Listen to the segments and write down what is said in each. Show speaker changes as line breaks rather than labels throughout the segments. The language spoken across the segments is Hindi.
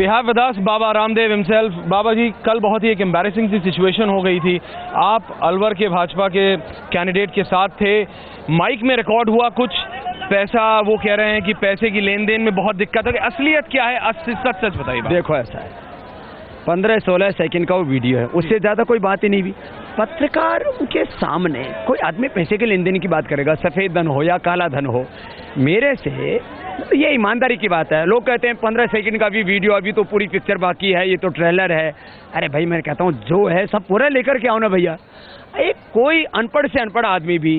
We have with us Baba Ramdev himself। बाबा जी, कल बहुत ही एक एम्बैरेसिंग सी सिचुएशन हो गई थी। आप अलवर के भाजपा के कैंडिडेट के साथ थे, माइक में रिकॉर्ड हुआ कुछ पैसा, वो कह रहे हैं कि पैसे की लेन देन में बहुत दिक्कत है। असलियत क्या है, सच सच बताइए।
देखो ऐसा है, 15-16 सेकंड का वो वीडियो है, उससे ज्यादा कोई बात ही नहीं हुई। पत्रकार के सामने कोई आदमी पैसे के लेन देन की बात करेगा, सफेद धन हो या काला धन हो, मेरे से ये ईमानदारी की बात है। लोग कहते हैं 15 सेकंड का भी वीडियो, अभी तो पूरी पिक्चर बाकी है, ये तो ट्रेलर है। अरे भाई, मैं कहता हूँ जो है सब पूरा लेकर के आओ ना भैया। एक कोई अनपढ़ से अनपढ़ आदमी भी,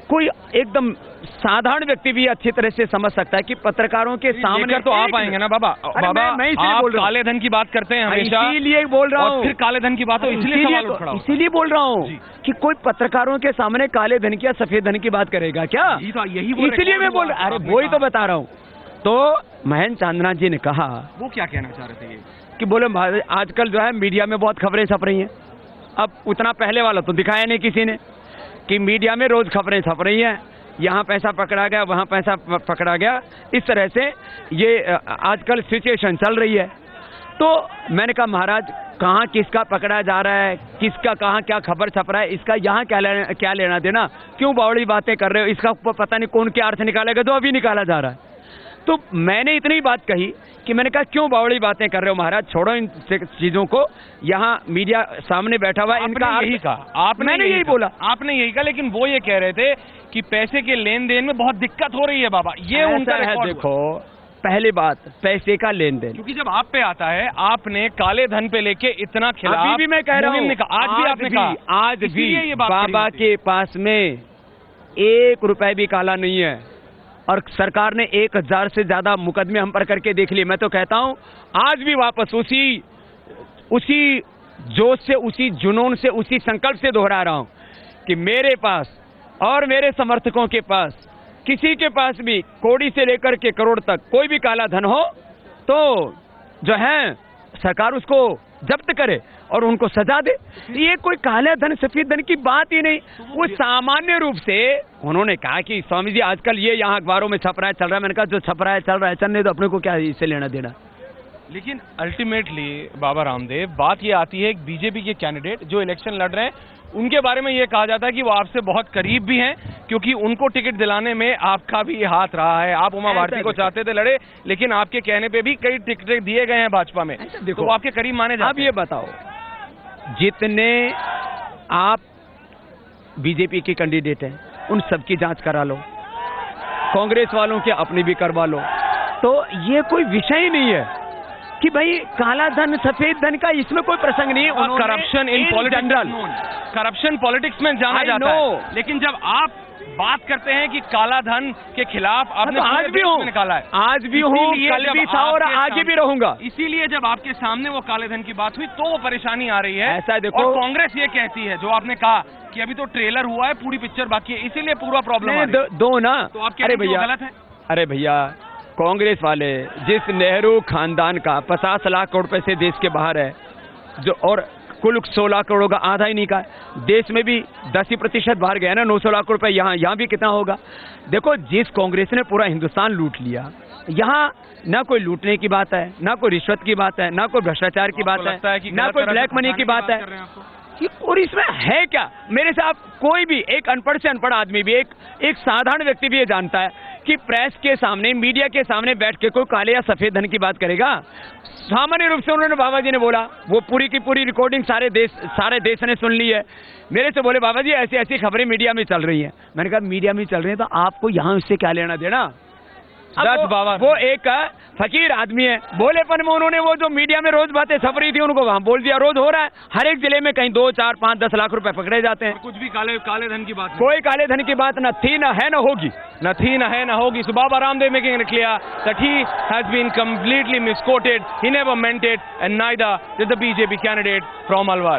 कोई एकदम साधारण व्यक्ति भी अच्छी तरह से समझ सकता है कि पत्रकारों के सामने
तो आप आएंगे ना बाबा। बाबा, आप काले धन की बात करते हैं हमेशा,
इसीलिए बोल रहा हूँ।
फिर काले धन की बात हो,
इसीलिए बोल रहा हूँ कि कोई पत्रकारों के सामने काले धन की या सफेद धन की बात करेगा क्या?
यही
इसलिए मैं बोल रहा, अरे वही तो बता रहा हूँ। तो महेंद्र चांदना जी ने कहा,
वो क्या कहना चाह रहे थे ये,
कि बोले आजकल जो है मीडिया में बहुत खबरें छप रही हैं। अब उतना पहले वाला तो दिखाया नहीं किसी ने कि मीडिया में रोज खबरें छप रही हैं, यहाँ पैसा पकड़ा गया, वहाँ पैसा पकड़ा गया, इस तरह से ये आजकल सिचुएशन चल रही है। तो मैंने कहा महाराज, कहाँ किसका पकड़ा जा रहा है, किसका कहाँ क्या खबर छप रहा है, इसका यहाँ क्या लेना देना, क्यों बावड़ी बातें कर रहे हो, इसका पता नहीं कौन क्या अर्थ निकालेगा, जो अभी निकाला जा रहा है। तो मैंने इतनी बात कही कि मैंने कहा क्यों बावड़ी बातें कर रहे हो महाराज, छोड़ो इन चीजों को, यहाँ मीडिया सामने बैठा हुआ है, इनका यही कहा। मैंने यही बोला,
आपने यही कहा, लेकिन वो ये कह रहे थे कि पैसे के लेन देन में बहुत दिक्कत हो रही है बाबा, ये उनका
है। देखो, पहली बात पैसे का लेन देन,
क्योंकि जब आप पे आता है, आपने काले धन पे लेके इतना खिलाफ,
अभी भी मैं कह रहा हूँ,
आज भी आपने कहा,
आज भी बाबा के पास में 1 रुपए भी काला नहीं है, और सरकार ने 1000 से ज्यादा मुकदमे हम पर करके देख लिए। मैं तो कहता हूं आज भी वापस उसी जोश से, उसी जुनून से, उसी संकल्प से दोहरा रहा हूं कि मेरे पास और मेरे समर्थकों के पास, किसी के पास भी कौड़ी से लेकर के करोड़ तक कोई भी काला धन हो तो जो है सरकार उसको जब्त करे और उनको सजा दे। ये कोई काला धन सफेद धन की बात ही नहीं। वो सामान्य रूप से उन्होंने कहा कि स्वामी जी आजकल ये यहाँ अखबारों में छप रहा है, चल रहा है। मैंने कहा जो छप रहा है चल रहा है, चलने तो अपने को क्या इससे लेना देना।
लेकिन अल्टीमेटली बाबा रामदेव, बात ये आती है एक बीजेपी के कैंडिडेट जो इलेक्शन लड़ रहे हैं, उनके बारे में ये कहा जाता है कि वो आपसे बहुत करीब भी हैं, क्योंकि उनको टिकट दिलाने में आपका भी हाथ रहा है। आप उमा भारती को चाहते थे लड़े, लेकिन आपके कहने पे भी कई टिकट दिए गए हैं भाजपा में, देखो तो आपके करीब माने जाते हैं।
अब ये बताओ, जितने आप बीजेपी के कैंडिडेट हैं उन सबकी जांच करा लो, कांग्रेस वालों के अपनी भी करवा लो, तो ये कोई विषय ही नहीं है कि भाई काला धन सफेद धन का, इसमें कोई प्रसंग नहीं है।
Corruption in general, corruption politics में जाना जाता है, लेकिन जब आप बात करते हैं कि काला धन के खिलाफ आपने
आज भी हूँ,
निकाला है,
आज भी हूँ, कल भी था और आगे भी रहूंगा।
इसीलिए जब आपके सामने वो काले धन की बात हुई तो वो परेशानी आ रही है।
ऐसा देखो,
और कांग्रेस ये कहती है, जो आपने कहा कि अभी तो ट्रेलर हुआ है, पूरी पिक्चर बाकी है, इसीलिए पूरा प्रॉब्लम है।
दो ना,
तो आप कह रहे हैं गलत है?
अरे भैया, कांग्रेस वाले जिस नेहरू खानदान का 50 लाख करोड़ रुपए से देश के बाहर है, जो और कुल 16 करोड़ का आधा ही नहीं का, देश में भी 10% बाहर गया ना, 900 लाख रुपए। यहाँ भी कितना होगा? देखो, जिस कांग्रेस ने पूरा हिंदुस्तान लूट लिया, यहाँ ना कोई लूटने की बात है, ना कोई रिश्वत की बात है, ना कोई भ्रष्टाचार की बात है, ना कोई ब्लैक मनी की बात है। और इसमें है क्या? मेरे से आप कोई भी, एक अनपढ़ से अनपढ़ आदमी भी, एक साधारण व्यक्ति भी ये जानता है कि प्रेस के सामने, मीडिया के सामने बैठ के कोई काले या सफेद धन की बात करेगा? सामान्य रूप से उन्होंने, बाबा जी ने बोला, वो पूरी की पूरी रिकॉर्डिंग सारे देश ने सुन ली है। मेरे से बोले बाबा जी ऐसी ऐसी खबरें मीडिया में चल रही हैं। मैंने कहा मीडिया में चल रही है तो आपको यहाँ उससे क्या लेना देना? बाबा वो एक फकीर आदमी है, बोलेपन में उन्होंने वो जो मीडिया में रोज बातें छप रही थी उनको वहां बोल दिया। रोज हो रहा है, हर एक जिले में कहीं 2, 4, 5, 10 लाख रुपए पकड़े जाते हैं।
कुछ भी काले धन की बात,
कोई काले धन की बात न थी, न है, न होगी,
न थी, न है, न होगी। So Baba Ramdev making it clear that he has been completely misquoted. He never meant it, and neither did the BJP candidate from Alwar.